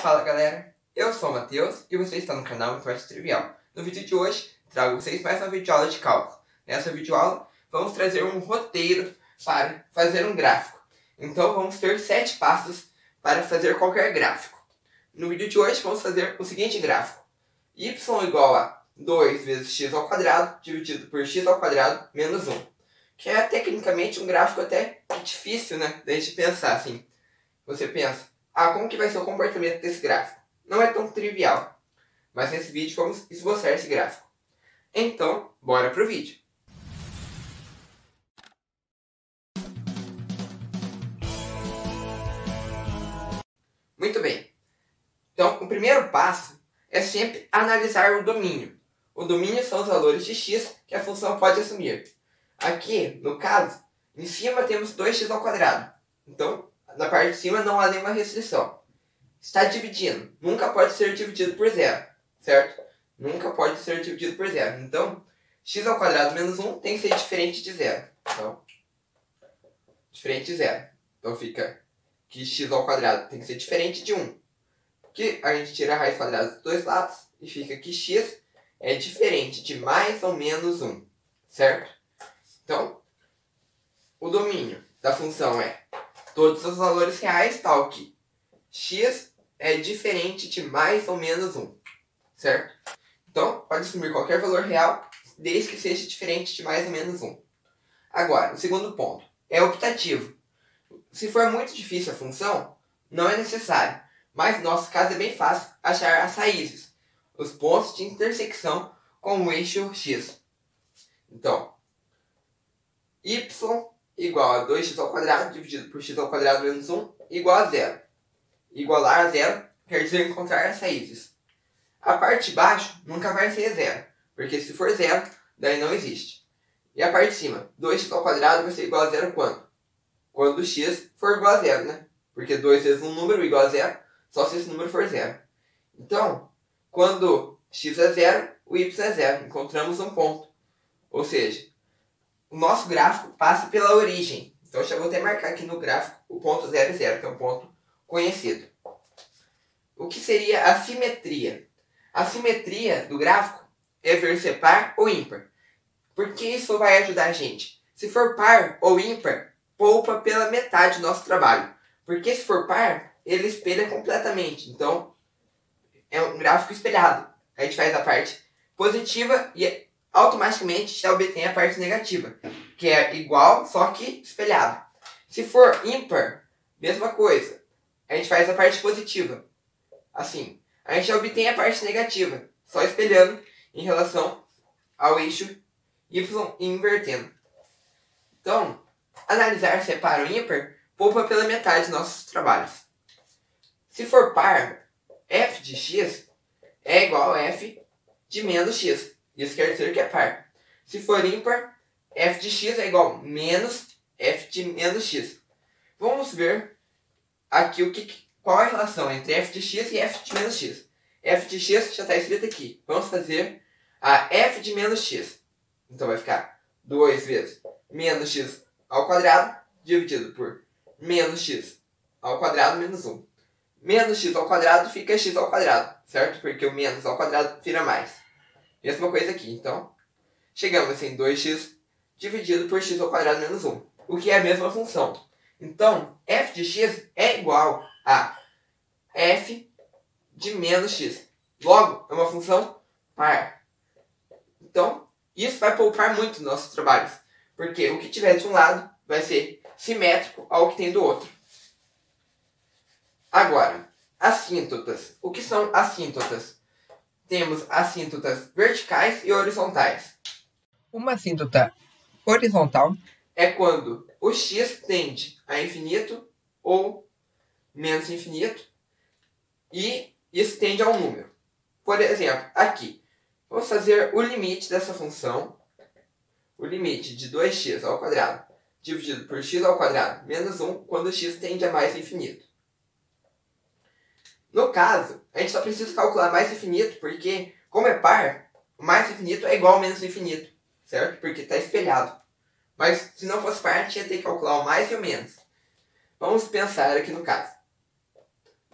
Fala galera, eu sou o Matheus e você está no canal Informática Trivial. No vídeo de hoje, trago vocês mais uma videoaula de cálculo. Nessa videoaula, vamos trazer um roteiro para fazer um gráfico. Então vamos ter 7 passos para fazer qualquer gráfico. No vídeo de hoje, vamos fazer o seguinte gráfico. Y igual a 2 vezes x ao quadrado dividido por x ao quadrado menos 1. Que é tecnicamente um gráfico até difícil, né, da gente pensar assim. Você pensa, como que vai ser o comportamento desse gráfico? Não é tão trivial, mas nesse vídeo vamos esboçar esse gráfico. Então, bora pro vídeo. Muito bem. Então, o primeiro passo é sempre analisar o domínio. O domínio são os valores de x que a função pode assumir. Aqui, no caso, em cima temos 2x ao quadrado. Então, na parte de cima não há nenhuma restrição. Está dividindo. Nunca pode ser dividido por zero, certo? Nunca pode ser dividido por zero. Então, x ao quadrado menos 1 tem que ser diferente de zero. Então, diferente de zero. Então fica que x ao quadrado tem que ser diferente de 1. Que a gente tira a raiz quadrada dos dois lados e fica que x é diferente de mais ou menos 1, certo? Então, o domínio da função é todos os valores reais, tal que x é diferente de mais ou menos 1, certo? Então, pode assumir qualquer valor real, desde que seja diferente de mais ou menos 1. Agora, o segundo ponto é optativo. Se for muito difícil a função, não é necessário, mas no nosso caso é bem fácil achar as raízes, os pontos de intersecção com o eixo x. Então, y igual a 2x ao quadrado dividido por x ao quadrado menos 1 igual a zero. Igualar a zero quer dizer encontrar as raízes. A parte de baixo nunca vai ser zero, porque se for zero, daí não existe. E a parte de cima, 2x ao quadrado vai ser igual a zero quando? Quando x for igual a zero, né? Porque 2 vezes um número igual a zero, só se esse número for zero. Então, quando x é zero, o y é zero. Encontramos um ponto. Ou seja, o nosso gráfico passa pela origem. Então, eu já vou até marcar aqui no gráfico o ponto 0 é 0, que é um ponto conhecido. O que seria a simetria? A simetria do gráfico é ver se é par ou ímpar. Por que isso vai ajudar a gente? Se for par ou ímpar, poupa pela metade do nosso trabalho. Porque se for par, ele espelha completamente. Então, é um gráfico espelhado. A gente faz a parte positiva e automaticamente já obtém a parte negativa, que é igual, só que espelhado. Se for ímpar, mesma coisa. A gente faz a parte positiva. Assim, a gente já obtém a parte negativa, só espelhando em relação ao eixo y e invertendo. Então, analisar se é par ou ímpar, poupa pela metade dos nossos trabalhos. Se for par, f de x é igual a f de menos x. Isso quer dizer que é par. Se for ímpar, f de x é igual a menos f de menos x. Vamos ver aqui qual é a relação entre f de x e f de menos x. F de x já está escrito aqui. Vamos fazer a f de menos x. Então vai ficar 2 vezes menos x ao quadrado dividido por menos x ao quadrado menos 1. Menos x ao quadrado fica x ao quadrado, certo? Porque o menos ao quadrado vira mais. Mesma coisa aqui, então, chegamos assim, 2x dividido por x ao quadrado menos 1, o que é a mesma função. Então, f de x é igual a f de menos x. Logo, é uma função par. Então, isso vai poupar muito nos nossos trabalhos, porque o que tiver de um lado vai ser simétrico ao que tem do outro. Agora, assíntotas. O que são assíntotas? Temos assíntotas verticais e horizontais. Uma assíntota horizontal é quando o x tende a infinito ou menos infinito e isso tende a um número. Por exemplo, aqui, vamos fazer o limite dessa função, o limite de 2x ao quadrado dividido por x ao quadrado menos 1 quando x tende a mais infinito. No caso, a gente só precisa calcular mais infinito porque, como é par, o mais infinito é igual ao menos infinito, certo? Porque está espelhado. Mas se não fosse par, a gente ia ter que calcular o mais e o menos. Vamos pensar aqui no caso.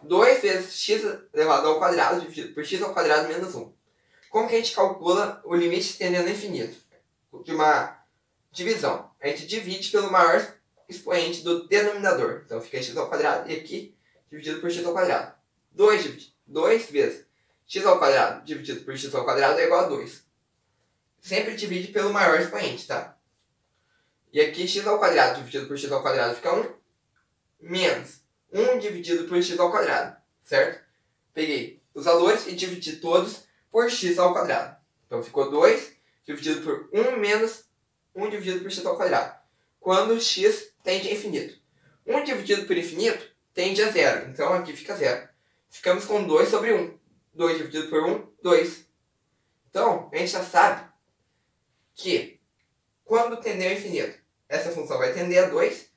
2 vezes x elevado ao quadrado dividido por x ao quadrado menos 1. Como que a gente calcula o limite tendendo ao infinito? De uma divisão. A gente divide pelo maior expoente do denominador. Então fica x ao quadrado e aqui dividido por x ao quadrado. 2 vezes x ao quadrado dividido por x ao quadrado é igual a 2. Sempre divide pelo maior expoente, tá? E aqui x ao quadrado dividido por x ao quadrado fica 1 menos 1 dividido por x ao quadrado, certo? Peguei os valores e dividi todos por x ao quadrado. Então ficou 2 dividido por 1 menos 1 dividido por x ao quadrado. Quando x tende a infinito. 1 dividido por infinito tende a zero. Então aqui fica zero. Ficamos com 2 sobre 1. 2 dividido por 1, 2. Então, a gente já sabe que quando tender ao infinito, essa função vai tender a 2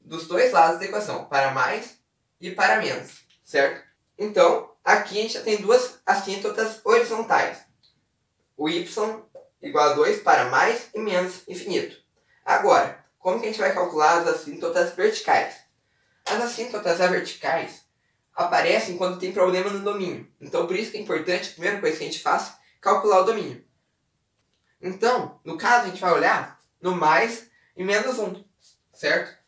dos dois lados da equação, para mais e para menos, certo? Então, aqui a gente já tem duas assíntotas horizontais. O y igual a 2 para mais e menos infinito. Agora, como que a gente vai calcular as assíntotas verticais? As assíntotas verticais aparecem quando tem problema no domínio. Então, por isso que é importante, a primeira coisa que a gente faz, calcular o domínio. Então, no caso, a gente vai olhar no mais e menos 1, certo?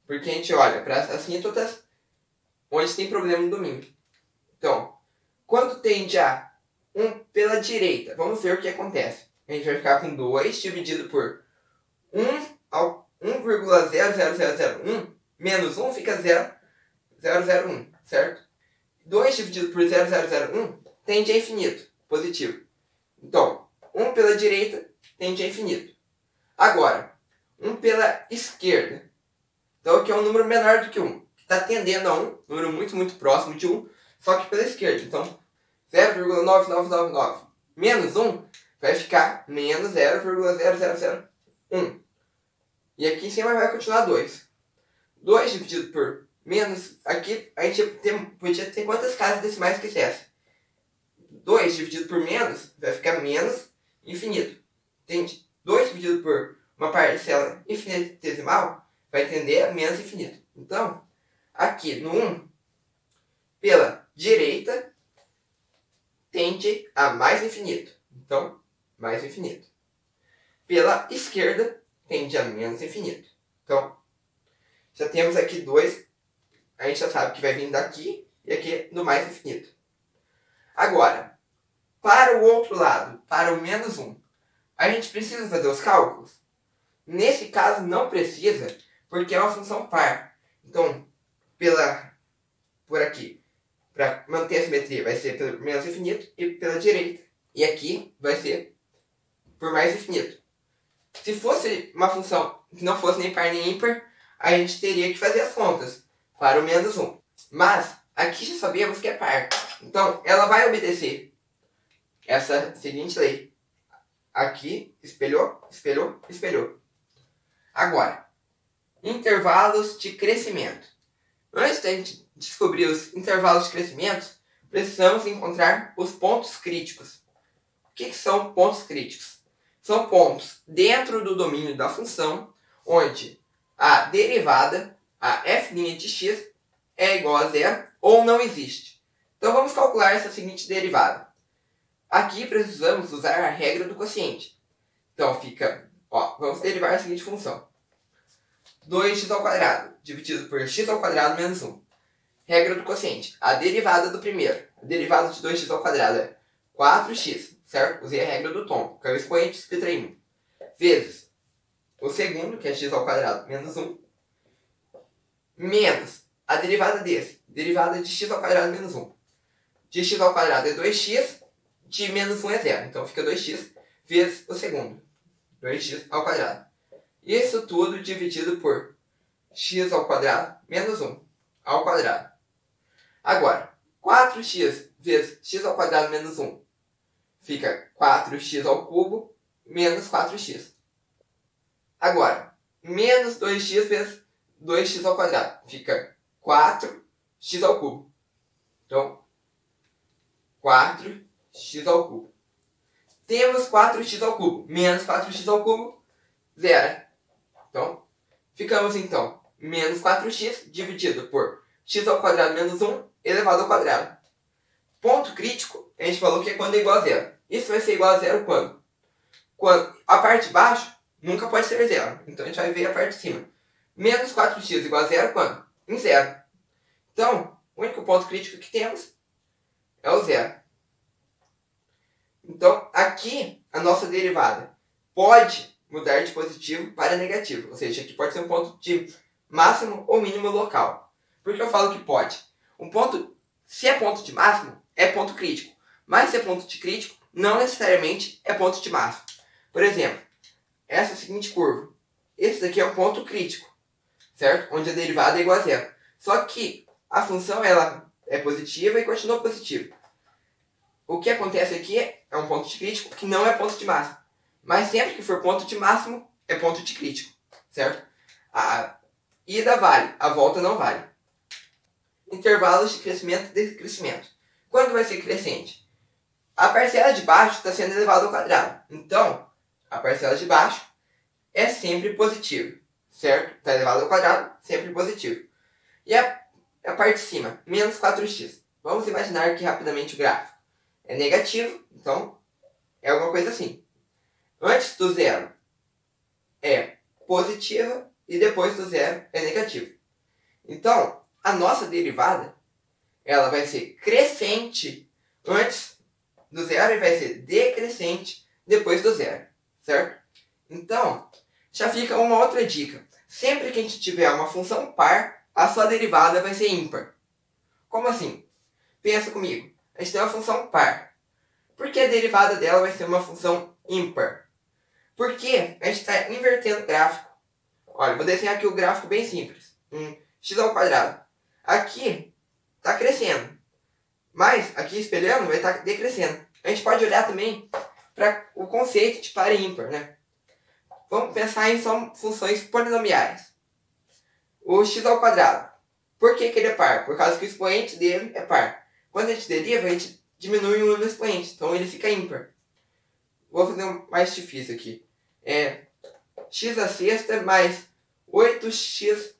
Porque a gente olha para as assíntotas onde tem problema no domínio. Então, quando tende a 1 pela direita, vamos ver o que acontece. A gente vai ficar com 2 dividido por 1,00001 menos 1 fica 0,001, certo? 2 dividido por 0,001 tende a infinito, positivo. Então, 1 pela direita tende a infinito. Agora, 1 pela esquerda. Então aqui é um número menor do que 1. Está tendendo a 1, número muito próximo de 1, só que pela esquerda. Então, 0,9999 menos 1 vai ficar menos 0,0001. E aqui em cima vai continuar 2. 2 dividido por menos... Aqui a gente podia ter quantas casas decimais quisesse. 2 dividido por menos vai ficar menos infinito. Entende? 2 dividido por uma parcela infinitesimal vai tender a menos infinito. Então, aqui no 1, pela direita, tende a mais infinito. Então, mais infinito. Pela esquerda, tende a menos infinito. Então, já temos aqui 2. A gente já sabe que vai vir daqui e aqui do mais infinito. Agora, para o outro lado, para o menos 1, a gente precisa fazer os cálculos? Nesse caso, não precisa, porque é uma função par. Então, por aqui, para manter a simetria, vai ser pelo menos infinito e pela direita. E aqui vai ser por mais infinito. Se fosse uma função que não fosse nem par nem ímpar, a gente teria que fazer as contas para o menos 1. Mas, aqui já sabemos que é par. Então, ela vai obedecer essa seguinte lei. Aqui, espelhou, espelhou, espelhou. Agora, intervalos de crescimento. Antes da gente descobrir os intervalos de crescimento, precisamos encontrar os pontos críticos. O que são pontos críticos? São pontos dentro do domínio da função, onde a derivada, a f' de x, é igual a zero ou não existe. Então vamos calcular essa seguinte derivada. Aqui precisamos usar a regra do quociente. Então fica, vamos derivar a seguinte função. 2x ao quadrado dividido por x ao quadrado menos 1. Regra do quociente. A derivada do primeiro. A derivada de 2x ao quadrado é 4x, certo? Usei a regra do tombo, que é o expoente subtrai 1. Vezes o segundo, que é x ao quadrado menos 1. Menos a derivada desse. Derivada de x ao quadrado menos 1. De x ao quadrado é 2x. De menos 1 é 0. Então fica 2x vezes o segundo. 2x ao quadrado. Isso tudo dividido por x ao quadrado menos 1 ao quadrado. Agora, 4x vezes x ao quadrado menos 1 fica 4x ao cubo menos 4x. Agora, menos 2x vezes 2x ao quadrado fica 4x ao cubo. Então, 4x ao cubo. Temos 4x ao cubo menos 4x ao cubo, zero. Então, ficamos então menos 4x dividido por x ao quadrado menos 1 elevado ao quadrado. Ponto crítico, a gente falou que é quando é igual a zero. Isso vai ser igual a zero quando? Quando a parte de baixo nunca pode ser zero. Então a gente vai ver a parte de cima. Menos 4x igual a zero quando? Em zero. Então, o único ponto crítico que temos é o zero. Então, aqui a nossa derivada pode mudar de positivo para negativo. Ou seja, aqui pode ser um ponto de máximo ou mínimo local. Por que eu falo que pode? Um ponto, se é ponto de máximo, é ponto crítico. Mas se é ponto de crítico, não necessariamente é ponto de máximo. Por exemplo, essa seguinte curva. Esse daqui é um ponto crítico, certo? Onde a derivada é igual a zero. Só que a função ela é positiva e continua positiva. O que acontece aqui é um ponto de crítico que não é ponto de máximo. Mas sempre que for ponto de máximo, é ponto de crítico, certo? A ida vale, a volta não vale. Intervalos de crescimento e decrescimento. Quando vai ser crescente? A parcela de baixo está sendo elevada ao quadrado. Então, a parcela de baixo é sempre positiva, certo? Está elevado ao quadrado, sempre positivo. E a parte de cima, menos 4x. Vamos imaginar aqui rapidamente o gráfico. É negativo, então é alguma coisa assim. Antes do zero é positiva e depois do zero é negativo. Então, a nossa derivada ela vai ser crescente antes do zero e vai ser decrescente depois do zero, certo? Então, já fica uma outra dica. Sempre que a gente tiver uma função par, a sua derivada vai ser ímpar. Como assim? Pensa comigo. A gente tem uma função par. Por que a derivada dela vai ser uma função ímpar? Porque a gente está invertendo o gráfico. Olha, vou desenhar aqui o gráfico bem simples. X ao quadrado. Aqui está crescendo. Mas aqui espelhando vai estar decrescendo. A gente pode olhar também para o conceito de par e ímpar, né? Vamos pensar em só funções polinomiais. O x ao quadrado. Por que ele é par? Por causa que o expoente dele é par. Quando a gente deriva, a gente diminui o expoente. Então ele fica ímpar. Vou fazer um mais difícil aqui. X à sexta mais 8x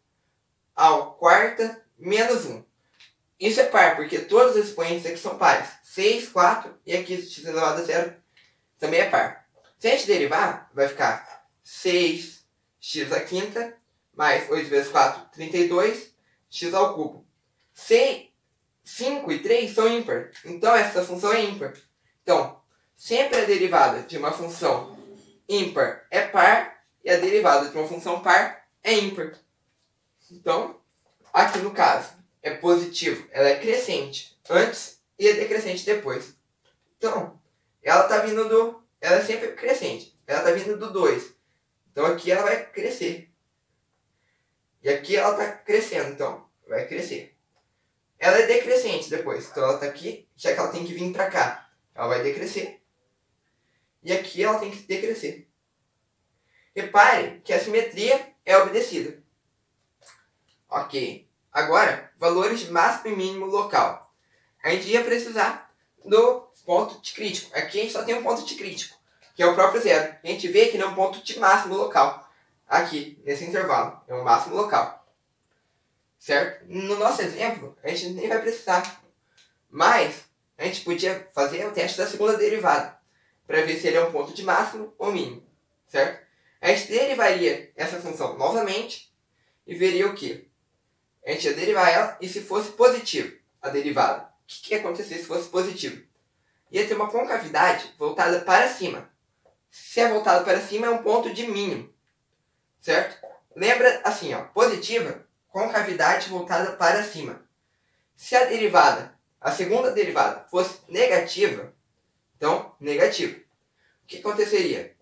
ao quarta menos 1. Isso é par, porque todos os expoentes aqui são pares. 6, 4 e aqui x elevado a zero também é par. Se a gente derivar, vai ficar 6x à quinta mais 8 vezes 4, 32, x ao cubo. 5 e 3 são ímpar, então essa função é ímpar. Então, sempre a derivada de uma função ímpar é par e a derivada de uma função par é ímpar. Então, aqui no caso, é positivo, ela é crescente antes e é decrescente depois. Então, ela é sempre crescente, ela está vindo do 2. Então aqui ela vai crescer. E aqui ela está crescendo, então vai crescer. Ela é decrescente depois, então ela está aqui, já que ela tem que vir para cá. Ela vai decrescer. E aqui ela tem que decrescer. Repare que a simetria é obedecida. Ok. Agora, valores de máximo e mínimo local. A gente ia precisar do ponto de crítico. Aqui a gente só tem um ponto de crítico, que é o próprio zero. A gente vê que não é um ponto de máximo local. Aqui, nesse intervalo, é um máximo local. Certo? No nosso exemplo, a gente nem vai precisar. Mas, a gente podia fazer o teste da segunda derivada, para ver se ele é um ponto de máximo ou mínimo. Certo? A gente derivaria essa função novamente e veria o quê? A gente ia derivar ela e se fosse positivo a derivada, o que ia acontecer se fosse positivo? Ia ter uma concavidade voltada para cima. Se é voltado para cima, é um ponto de mínimo. Certo? Lembra assim, ó, positiva, concavidade voltada para cima. Se a derivada, a segunda derivada, fosse negativa, então, negativo. O que aconteceria?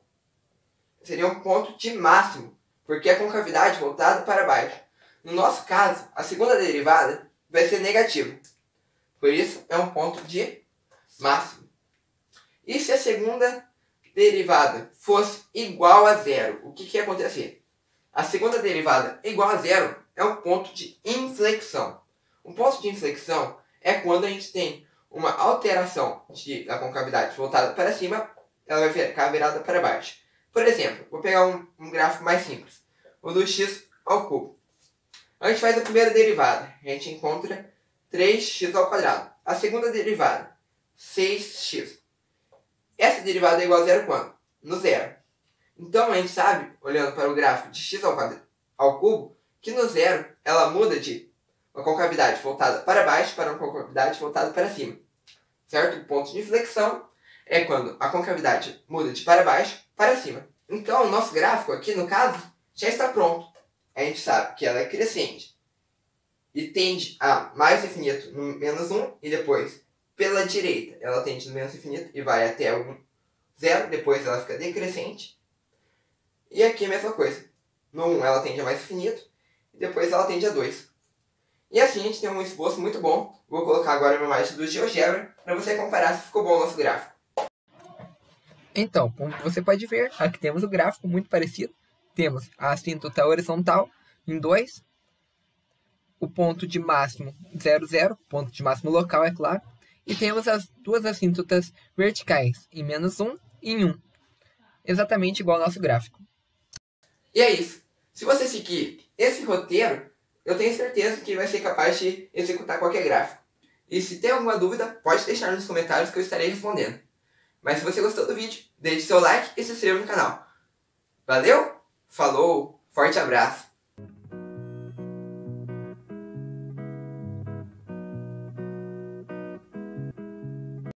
Seria um ponto de máximo, porque a concavidade voltada para baixo. No nosso caso, a segunda derivada vai ser negativa. Por isso, é um ponto de máximo. E se a segunda derivada fosse igual a zero, o que ia acontecer? A segunda derivada igual a zero é um ponto de inflexão. Um ponto de inflexão é quando a gente tem uma alteração da concavidade voltada para cima, ela vai ficar virada para baixo. Por exemplo, vou pegar um gráfico mais simples, o do x ao cubo. A gente faz a primeira derivada, a gente encontra 3x². A segunda derivada, 6x. Essa derivada é igual a zero quando? No zero. Então a gente sabe, olhando para o gráfico de x² que no zero ela muda de uma concavidade voltada para baixo para uma concavidade voltada para cima. Certo? O ponto de inflexão é quando a concavidade muda de para baixo para cima. Então o nosso gráfico aqui, no caso, já está pronto. A gente sabe que ela é crescente e tende a mais infinito no menos 1 e depois pela direita ela tende no menos infinito e vai até o zero, depois ela fica decrescente. E aqui a mesma coisa. No 1 ela tende a mais infinito e depois ela tende a 2. E assim a gente tem um esboço muito bom. Vou colocar agora uma imagem do GeoGebra para você comparar se ficou bom o nosso gráfico. Então, como você pode ver, aqui temos o gráfico muito parecido. Temos a assíntota horizontal em 2, o ponto de máximo 0, 0, ponto de máximo local, é claro. E temos as duas assíntotas verticais em menos 1 e em 1. Exatamente igual ao nosso gráfico. E é isso. Se você seguir esse roteiro, eu tenho certeza que vai ser capaz de executar qualquer gráfico. E se tem alguma dúvida, pode deixar nos comentários que eu estarei respondendo. Mas se você gostou do vídeo, deixe seu like e se inscreva no canal. Valeu, falou, forte abraço.